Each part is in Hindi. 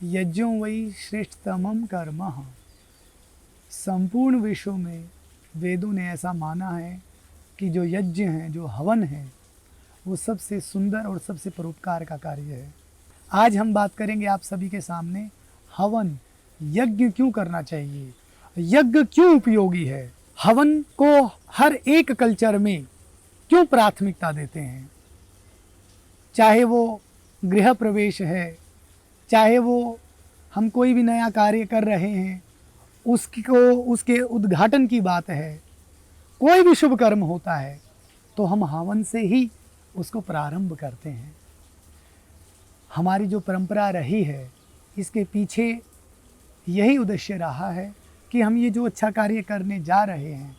यज्ञों वही श्रेष्ठतमम कर्म। संपूर्ण विश्व में वेदों ने ऐसा माना है कि जो यज्ञ हैं, जो हवन है, वो सबसे सुंदर और सबसे परोपकार का कार्य है। आज हम बात करेंगे आप सभी के सामने हवन, यज्ञ क्यों करना चाहिए, यज्ञ क्यों उपयोगी है, हवन को हर एक कल्चर में क्यों प्राथमिकता देते हैं। चाहे वो गृह प्रवेश है, चाहे वो हम कोई भी नया कार्य कर रहे हैं उसके उद्घाटन की बात है, कोई भी शुभ कर्म होता है तो हम हवन से ही उसको प्रारंभ करते हैं। हमारी जो परंपरा रही है इसके पीछे यही उद्देश्य रहा है कि हम ये जो अच्छा कार्य करने जा रहे हैं,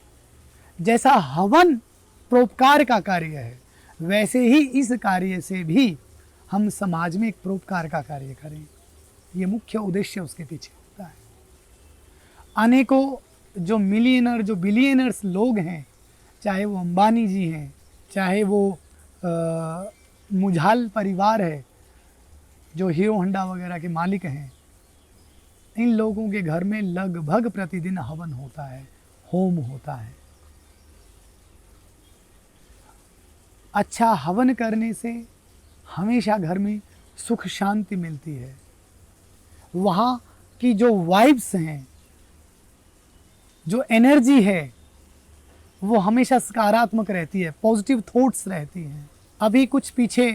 जैसा हवन परोपकार का कार्य है, वैसे ही इस कार्य से भी हम समाज में एक परोपकार का कार्य करें। ये मुख्य उद्देश्य उसके पीछे होता है। अनेकों जो मिलियनर, जो बिलियनर्स लोग हैं, चाहे वो अंबानी जी हैं, चाहे वो मुझाल परिवार है जो हीरो होंडा वगैरह के मालिक हैं, इन लोगों के घर में लगभग प्रतिदिन हवन होता है, होम होता है। अच्छा हवन करने से हमेशा घर में सुख शांति मिलती है। वहाँ की जो वाइब्स हैं, जो एनर्जी है, वो हमेशा सकारात्मक रहती है, पॉजिटिव थॉट्स रहती हैं। अभी कुछ पीछे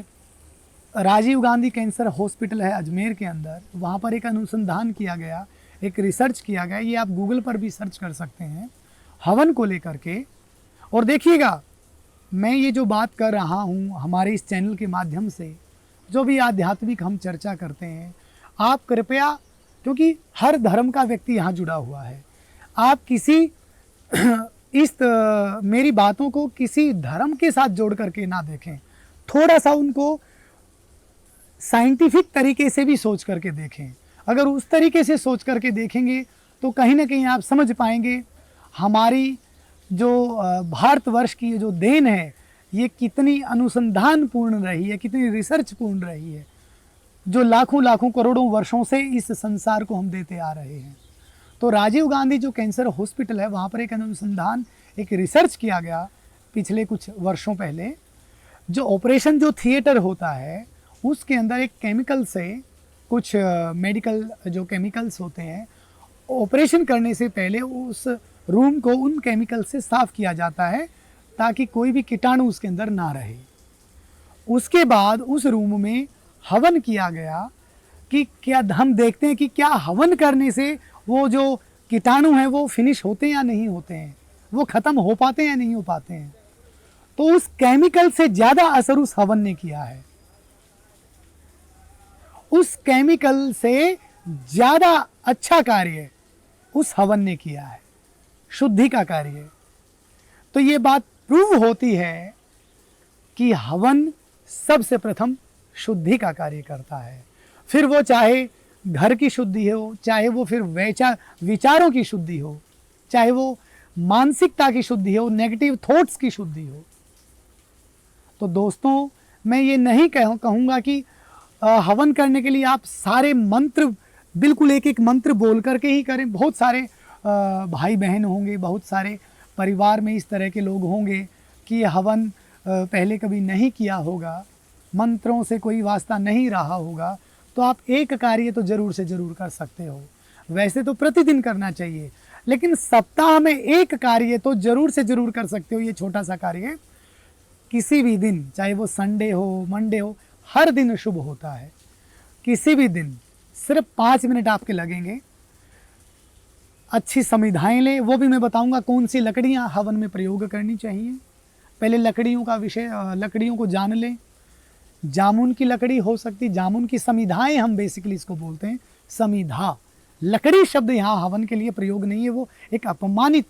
राजीव गांधी कैंसर हॉस्पिटल है अजमेर के अंदर, वहाँ पर एक अनुसंधान किया गया, एक रिसर्च किया गया, ये आप गूगल पर भी सर्च कर सकते हैं हवन को लेकर के। और देखिएगा, मैं ये जो बात कर रहा हूँ हमारे इस चैनल के माध्यम से, जो भी आध्यात्मिक हम चर्चा करते हैं, आप कृपया, क्योंकि हर धर्म का व्यक्ति यहाँ जुड़ा हुआ है, आप किसी मेरी बातों को किसी धर्म के साथ जोड़ करके ना देखें, थोड़ा सा उनको साइंटिफिक तरीके से भी सोच करके देखें। अगर उस तरीके से सोच करके देखेंगे तो कहीं ना कहीं आप समझ पाएंगे हमारी जो भारतवर्ष की जो देन है, ये कितनी अनुसंधान पूर्ण रही है, कितनी रिसर्च पूर्ण रही है, जो लाखों लाखों करोड़ों वर्षों से इस संसार को हम देते आ रहे हैं। तो राजीव गांधी जो कैंसर हॉस्पिटल है, वहाँ पर एक अनुसंधान, एक रिसर्च किया गया पिछले कुछ वर्षों पहले। जो ऑपरेशन जो थिएटर होता है उसके अंदर एक केमिकल से, कुछ मेडिकल जो केमिकल्स होते हैं, ऑपरेशन करने से पहले उस रूम को उन केमिकल से साफ़ किया जाता है ताकि कोई भी कीटाणु उसके अंदर ना रहे। उसके बाद उस रूम में हवन किया गया कि क्या हम देखते हैं कि क्या हवन करने से वो जो कीटाणु हैं वो फिनिश होते हैं या नहीं होते हैं, वो ख़त्म हो पाते हैं या नहीं हो पाते हैं। तो उस केमिकल से ज़्यादा असर उस हवन ने किया है, उस केमिकल से ज़्यादा अच्छा कार्य उस हवन ने किया है, शुद्धि का कार्य। तो ये बात प्रूव होती है कि हवन सबसे प्रथम शुद्धि का कार्य करता है। फिर वो चाहे घर की शुद्धि हो, चाहे वो फिर विचारों की शुद्धि हो, चाहे वो मानसिकता की शुद्धि हो, नेगेटिव थॉट्स की शुद्धि हो। तो दोस्तों, मैं ये नहीं कहूँगा कि हवन करने के लिए आप सारे मंत्र बिल्कुल एक एक मंत्र बोल करके ही करें। बहुत सारे भाई बहन होंगे, बहुत सारे परिवार में इस तरह के लोग होंगे कि हवन पहले कभी नहीं किया होगा, मंत्रों से कोई वास्ता नहीं रहा होगा, तो आप एक कार्य तो ज़रूर से ज़रूर कर सकते हो। वैसे तो प्रतिदिन करना चाहिए, लेकिन सप्ताह में एक कार्य तो ज़रूर से ज़रूर कर सकते हो। ये छोटा सा कार्य किसी भी दिन, चाहे वो संडे हो, मंडे हो, हर दिन शुभ होता है। किसी भी दिन सिर्फ 5 मिनट आपके लगेंगे। अच्छी समिधाएं लें, वो भी मैं बताऊंगा कौन सी लकड़ियां हवन में प्रयोग करनी चाहिए। पहले लकड़ियों का विषय, लकड़ियों को जान लें। जामुन की लकड़ी हो सकती, जामुन की समिधाएं हम बेसिकली इसको बोलते हैं, समिधा। लकड़ी शब्द यहाँ हवन के लिए प्रयोग नहीं है, वो एक अपमानित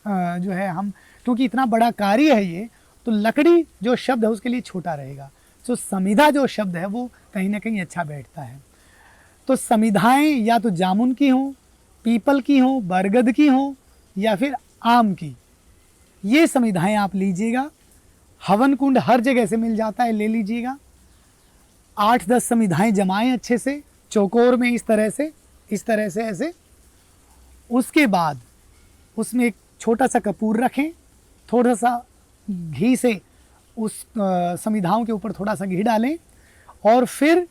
जो है, हम क्योंकि इतना बड़ा कार्य है ये, तो लकड़ी जो शब्द है उसके लिए छोटा रहेगा। तो समिधा जो शब्द है वो कहीं ना कहीं अच्छा बैठता है। तो समिधाएं या तो जामुन की हों, पीपल की हों, बरगद की हों, या फिर आम की, ये समिधाएं आप लीजिएगा। हवन कुंड हर जगह से मिल जाता है, ले लीजिएगा। 8-10 समिधाएं जमाएं अच्छे से, चौकोर में इस तरह से ऐसे। उसके बाद उसमें एक छोटा सा कपूर रखें, थोड़ा सा घी से उस समिधाओं के ऊपर थोड़ा सा घी डालें और फिर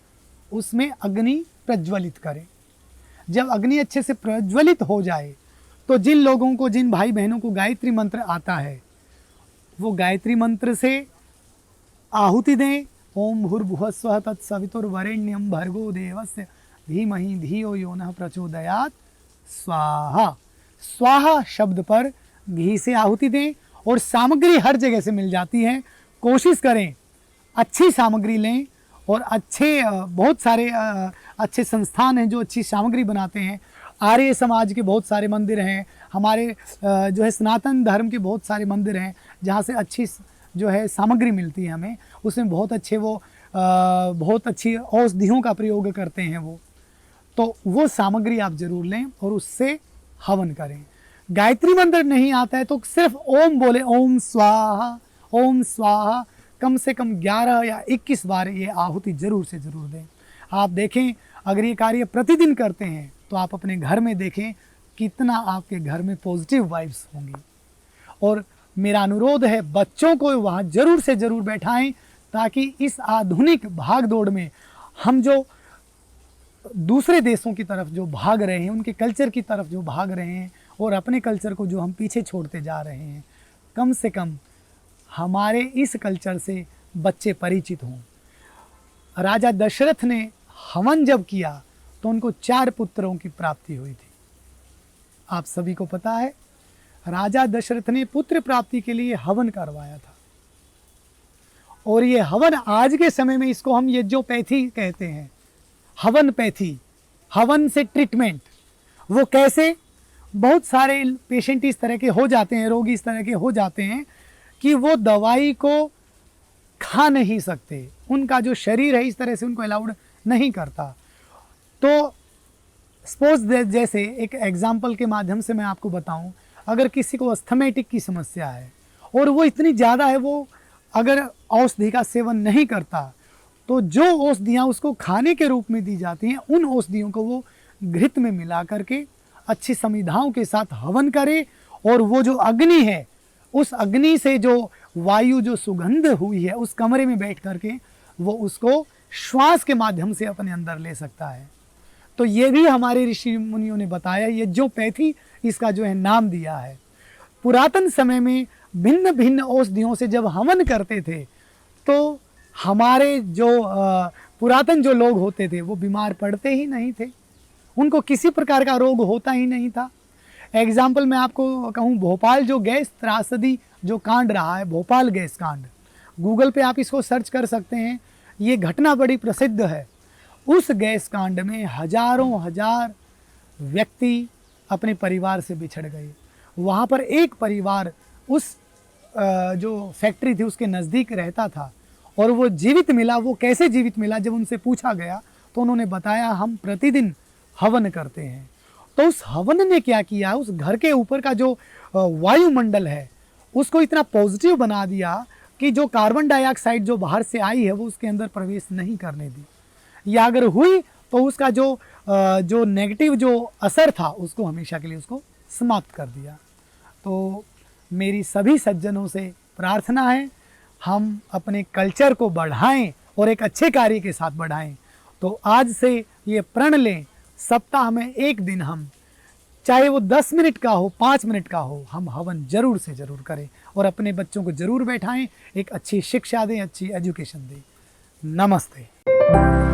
उसमें अग्नि प्रज्वलित करें। जब अग्नि अच्छे से प्रज्वलित हो जाए तो जिन लोगों को, जिन भाई बहनों को गायत्री मंत्र आता है, वो गायत्री मंत्र से आहुति दें। ओम भूर्भुवः स्वः तत्सवितुर्वरेण्यं भर्गो देवस्य धीमहि धियो यो नः प्रचोदयात् स्वाहा। स्वाहा शब्द पर घी से आहुति दें और सामग्री हर जगह से मिल जाती है। कोशिश करें अच्छी सामग्री लें और बहुत सारे अच्छे संस्थान हैं जो अच्छी सामग्री बनाते हैं। आर्य समाज के बहुत सारे मंदिर हैं, हमारे जो है सनातन धर्म के बहुत सारे मंदिर हैं जहाँ से अच्छी जो है सामग्री मिलती है हमें। उसमें बहुत अच्छी औषधियों का प्रयोग करते हैं वो। तो वो सामग्री आप जरूर लें और उससे हवन करें। गायत्री मंत्र नहीं आता है तो सिर्फ ओम बोले, ओम स्वाहा कम से कम 11 या 21 बार ये आहुति जरूर से जरूर दें। आप देखें अगर ये कार्य प्रतिदिन करते हैं तो आप अपने घर में देखें कितना आपके घर में पॉजिटिव वाइब्स होंगी। और मेरा अनुरोध है बच्चों को वहाँ जरूर से जरूर बैठाएं ताकि इस आधुनिक भाग दौड़ में हम जो दूसरे देशों की तरफ जो भाग रहे हैं, उनके कल्चर की तरफ जो भाग रहे हैं और अपने कल्चर को जो हम पीछे छोड़ते जा रहे हैं, कम से कम हमारे इस कल्चर से बच्चे परिचित हों। राजा दशरथ ने हवन जब किया तो उनको 4 पुत्रों की प्राप्ति हुई थी। आप सभी को पता है राजा दशरथ ने पुत्र प्राप्ति के लिए हवन करवाया था। और ये हवन आज के समय में इसको हम यज्ञोपैथी कहते हैं, हवन पैथी, हवन से ट्रीटमेंट। वो कैसे? बहुत सारे पेशेंट इस तरह के हो जाते हैं, रोगी इस तरह के हो जाते हैं कि वो दवाई को खा नहीं सकते, उनका जो शरीर है इस तरह से उनको अलाउड नहीं करता। तो सपोज जैसे एक एग्जाम्पल के माध्यम से मैं आपको बताऊं, अगर किसी को अस्थमेटिक की समस्या है और वो इतनी ज़्यादा है, वो अगर औषधि का सेवन नहीं करता तो जो औषधियाँ उसको खाने के रूप में दी जाती हैं, उन औषधियों को वो घृत में मिला करके अच्छी समिधाओं के साथ हवन करे और वो जो अग्नि है, उस अग्नि से जो वायु जो सुगंध हुई है उस कमरे में बैठ करके वो उसको श्वास के माध्यम से अपने अंदर ले सकता है। तो ये भी हमारे ऋषि मुनियों ने बताया, यज्ञोपैथी इसका जो है नाम दिया है। पुरातन समय में भिन्न भिन्न औषधियों से जब हवन करते थे तो हमारे जो पुरातन जो लोग होते थे वो बीमार पड़ते ही नहीं थे, उनको किसी प्रकार का रोग होता ही नहीं था। एग्जाम्पल मैं आपको कहूँ, भोपाल जो गैस त्रासदी जो कांड रहा है, भोपाल गैस कांड, गूगल पे आप इसको सर्च कर सकते हैं, ये घटना बड़ी प्रसिद्ध है। उस गैस कांड में हजारों हजार व्यक्ति अपने परिवार से बिछड़ गए। वहाँ पर एक परिवार उस जो फैक्ट्री थी उसके नज़दीक रहता था और वो जीवित मिला। वो कैसे जीवित मिला, जब उनसे पूछा गया तो उन्होंने बताया हम प्रतिदिन हवन करते हैं। तो उस हवन ने क्या किया, उस घर के ऊपर का जो वायुमंडल है उसको इतना पॉजिटिव बना दिया कि जो कार्बन डाइऑक्साइड जो बाहर से आई है वो उसके अंदर प्रवेश नहीं करने दी, या अगर हुई तो उसका जो नेगेटिव जो असर था उसको हमेशा के लिए उसको समाप्त कर दिया। तो मेरी सभी सज्जनों से प्रार्थना है हम अपने कल्चर को बढ़ाएं और एक अच्छे कार्य के साथ बढ़ाएं। तो आज से ये प्रण लें, सप्ताह में एक दिन हम, चाहे वो 10 मिनट का हो, 5 मिनट का हो, हम हवन जरूर से जरूर करें और अपने बच्चों को जरूर बैठाएं, एक अच्छी शिक्षा दें, अच्छी एजुकेशन दें। नमस्ते।